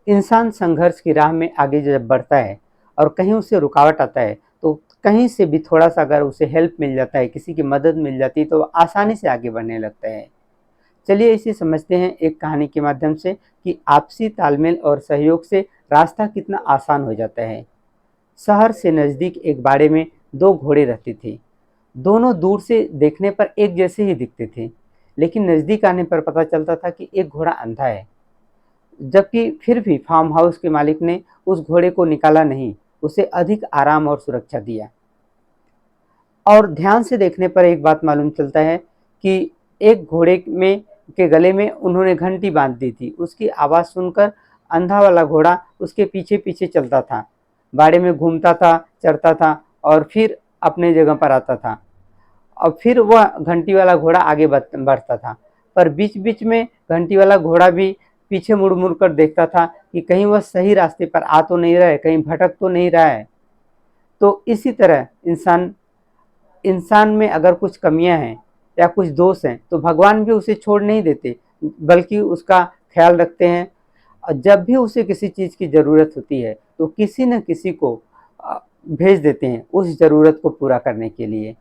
इंसान संघर्ष की राह में आगे जब बढ़ता है और कहीं उसे रुकावट आता है, तो कहीं से भी थोड़ा-सा अगर उसे हेल्प मिल जाता है, किसी की मदद मिल जाती है, तो वो आसानी से आगे बढ़ने लगता है। चलिए इसे समझते हैं एक कहानी के माध्यम से कि आपसी तालमेल और सहयोग से रास्ता कितना आसान हो जाता है। शहर से नज़दीक एक बाड़े में 2 घोड़े रहते थे। दोनों दूर से देखने पर एक जैसे ही दिखते थे, लेकिन नज़दीक आने पर पता चलता था कि एक घोड़ा अंधा है। जबकि फिर भी फार्म हाउस के मालिक ने उस घोड़े को निकाला नहीं, उसे अधिक आराम और सुरक्षा दिया। और ध्यान से देखने पर एक बात मालूम चलता है कि एक घोड़े में के गले में उन्होंने घंटी बांध दी थी। उसकी आवाज़ सुनकर अंधा वाला घोड़ा उसके पीछे-पीछे चलता था। बाड़े में घूमता था, चरता था और फिर अपने जगह पर आता था। और फिर वह घंटी वाला घोड़ा आगे बढ़ता था। पर बीच-बीच में घंटी वाला घोड़ा भी पीछे मुड़-मुड़ कर देखता था कि कहीं वह सही रास्ते पर आ तो नहीं रहा है, कहीं भटक तो नहीं रहा है। तो इसी तरह इंसान इंसान में अगर कुछ कमियां हैं या कुछ दोष हैं, तो भगवान भी उसे छोड़ नहीं देते, बल्कि उसका ख्याल रखते हैं। और जब भी उसे किसी चीज़ की ज़रूरत होती है, तो किसी न किसी को भेज देते हैं उस ज़रूरत को पूरा करने के लिए।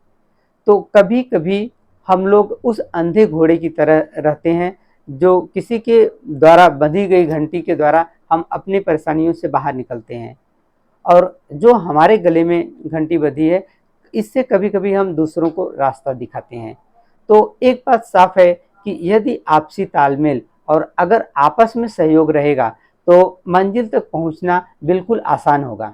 तो कभी-कभी हम लोग उस अंधे घोड़े की तरह रहते हैं, जो किसी के द्वारा बंधी गई घंटी के द्वारा हम अपनी परेशानियों से बाहर निकलते हैं। और जो हमारे गले में घंटी बंधी है, इससे कभी-कभी हम दूसरों को रास्ता दिखाते हैं। तो एक बात साफ है कि यदि आपसी तालमेल और अगर आपस में सहयोग रहेगा, तो मंजिल तक पहुँचना बिल्कुल आसान होगा।